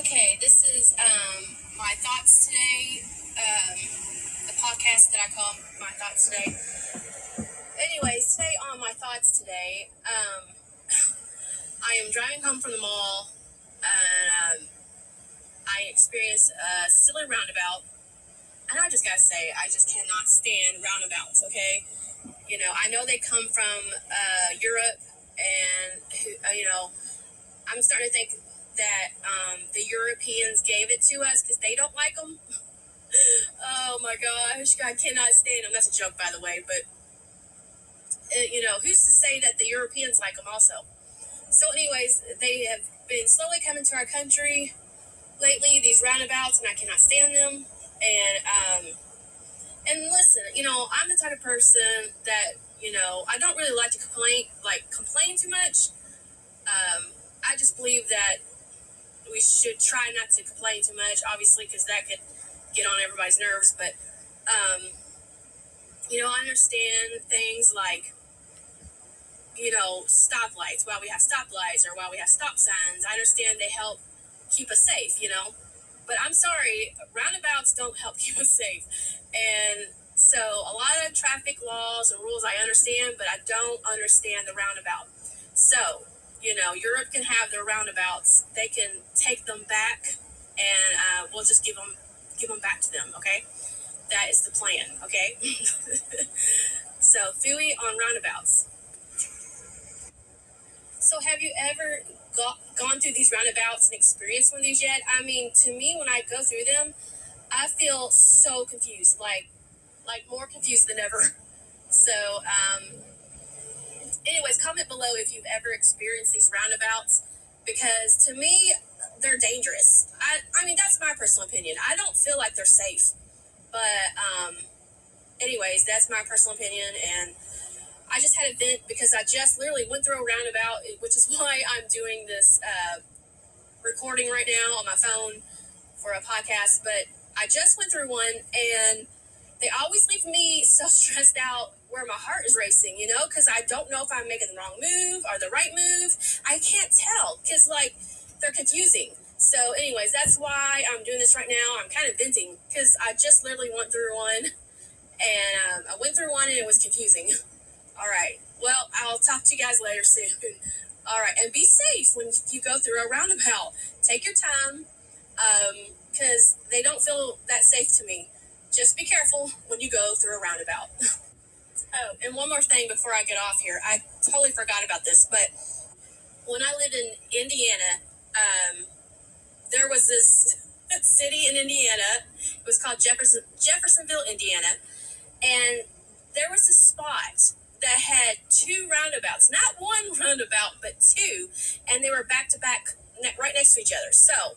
Okay, this is my thoughts today. Um, the podcast that I call my thoughts today. Anyways, today on my thoughts today, I am driving home from the mall, and I experienced a silly roundabout. And I just gotta say, I just cannot stand roundabouts. Okay, I know they come from Europe, and I'm starting to think that the Europeans gave it to us because they don't like them. Oh my gosh, I cannot stand them. That's a joke, by the way, but who's to say that the Europeans like them also? So, anyways, they have been slowly coming to our country lately, these roundabouts, and I cannot stand them. And listen, I'm the type of person that I don't really like to complain too much. I just believe that we should try not to complain too much, obviously, because that could get on everybody's nerves. But I understand things like stoplights, while we have stoplights or while we have stop signs. I understand they help keep us safe, but I'm sorry, roundabouts don't help keep us safe. And so a lot of traffic laws and rules I understand, but I don't understand the roundabout. So, Europe can have their roundabouts. They can take them back, and we'll just give them back to them, okay? That is the plan, okay? So, Fooey on roundabouts. So have you ever gone through these roundabouts and experienced one of these yet? I mean, to me, when I go through them, I feel so confused, like more confused than ever. So, anyways, comment below if you've ever experienced these roundabouts, because to me, they're dangerous. I mean, that's my personal opinion. I don't feel like they're safe, but anyways, that's my personal opinion, and I just had a vent because I just literally went through a roundabout, which is why I'm doing this recording right now on my phone for a podcast. But I just went through one, and they always leave me so stressed out where my heart is racing, because I don't know if I'm making the wrong move or the right move. I can't tell because, they're confusing. So, anyways, that's why I'm doing this right now. I'm kind of venting because I just literally went through one, and I went through one, and it was confusing. All right. Well, I'll talk to you guys later soon. All right. And be safe when you go through a roundabout. Take your time, because they don't feel that safe to me. Just be careful when you go through a roundabout. Oh, and one more thing before I get off here. I totally forgot about this, but when I lived in Indiana, there was this city in Indiana. It was called Jeffersonville, Indiana. And there was a spot that had two roundabouts, not one roundabout, but two, and they were back to back, right next to each other. So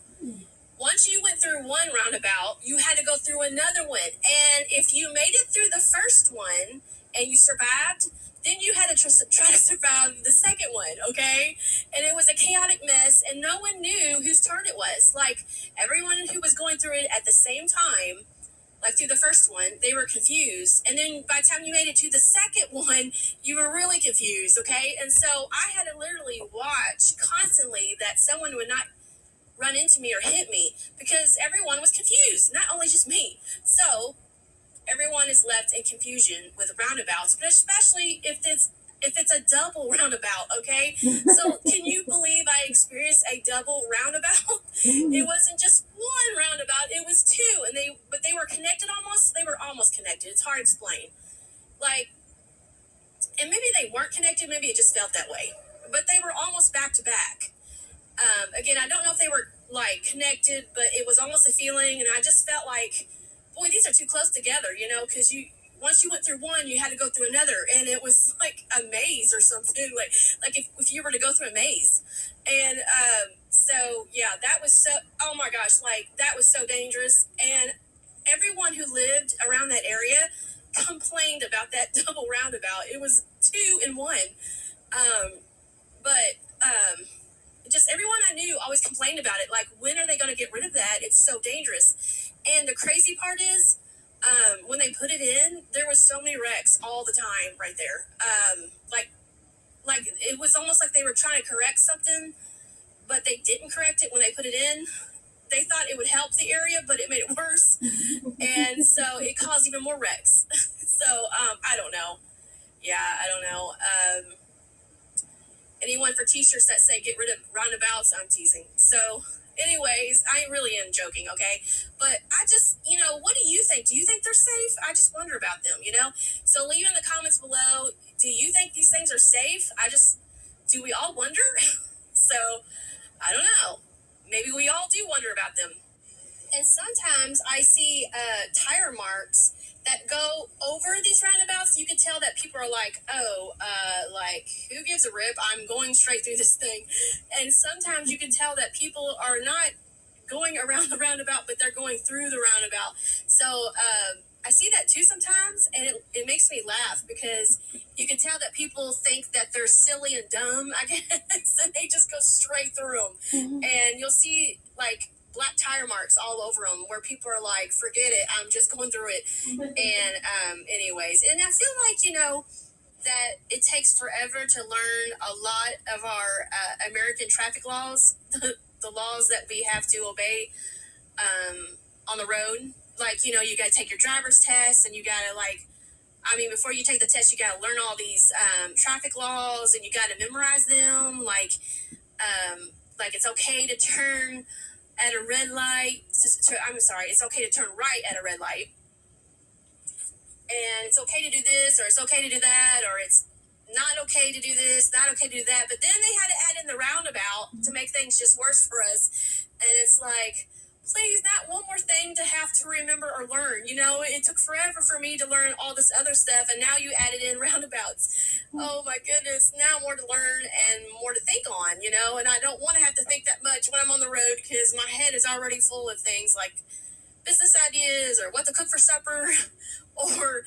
once you went through one roundabout, you had to go through another one. And if you made it through the first one and you survived, then you had to try to survive the second one, okay? And it was a chaotic mess, and no one knew whose turn it was. Like, everyone who was going through it at the same time, like through the first one, they were confused. And then by the time you made it to the second one, you were really confused, okay? And so I had to literally watch constantly that someone would not run into me or hit me because everyone was confused, not only just me. So everyone is left in confusion with roundabouts, but especially if it's a double roundabout, okay? So can you believe I experienced a double roundabout? It wasn't just one roundabout, it was two, and they were connected almost. They were almost connected. It's hard to explain. And maybe they weren't connected, maybe it just felt that way. But they were almost back to back. Again, I don't know if they were connected, but it was almost a feeling, and I just felt like, boy, these are too close together, because once you went through one, you had to go through another, and it was like a maze or something, like if you were to go through a maze. And so yeah, that was so, oh my gosh, that was so dangerous. And everyone who lived around that area complained about that double roundabout. It was two in one. But just everyone I knew always complained about it. Like, when are they going to get rid of that? It's so dangerous. And the crazy part is, when they put it in, there was so many wrecks all the time right there. Like it was almost like they were trying to correct something, but they didn't correct it when they put it in. they thought it would help the area, but it made it worse. And so it caused even more wrecks. So I don't know. Yeah, I don't know. Anyone for t-shirts that say get rid of roundabouts? I'm teasing. So anyways, I really am joking, okay? But I just, what do you think? Do you think they're safe? I just wonder about them, So leave in the comments below. Do you think these things are safe? Do we all wonder? So I don't know. Maybe we all do wonder about them. And sometimes I see tire marks that go over these roundabouts. You can tell that people are like, oh, who gives a rip? I'm going straight through this thing. And sometimes you can tell that people are not going around the roundabout, but they're going through the roundabout. So I see that too sometimes, and it makes me laugh because you can tell that people think that they're silly and dumb, I guess, and they just go straight through them. Mm-hmm. And you'll see, like, black tire marks all over them where people are like, forget it, I'm just going through it. And anyways, and I feel like, that it takes forever to learn a lot of our American traffic laws, the laws that we have to obey on the road. Like, you got to take your driver's test, and you got to, before you take the test, you got to learn all these traffic laws, and you got to memorize them. Like it's okay to turn at a red light. It's okay to turn right at a red light. And it's okay to do this, or it's okay to do that, or it's not okay to do this, not okay to do that. But then they had to add in the roundabout to make things just worse for us. And it's like, please, not one more thing to have to remember or learn. It took forever for me to learn all this other stuff, and now you added in roundabouts. Oh my goodness, now more to learn and more to think on, and I don't want to have to think that much when I'm on the road because my head is already full of things like business ideas or what to cook for supper or,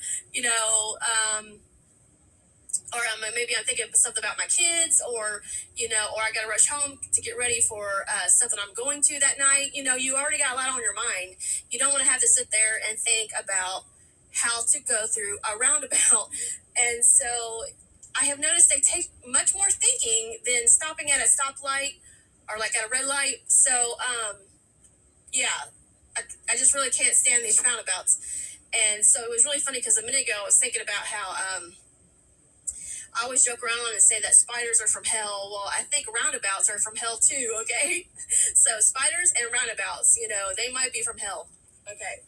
maybe I'm thinking something about my kids, or I got to rush home to get ready for something I'm going to that night. You already got a lot on your mind. You don't want to have to sit there and think about how to go through a roundabout. And so I have noticed they take much more thinking than stopping at a stoplight or like at a red light. So, I just really can't stand these roundabouts. And so it was really funny because a minute ago I was thinking about how I always joke around and say that spiders are from hell. Well, I think roundabouts are from hell too, okay? So spiders and roundabouts, they might be from hell. Okay.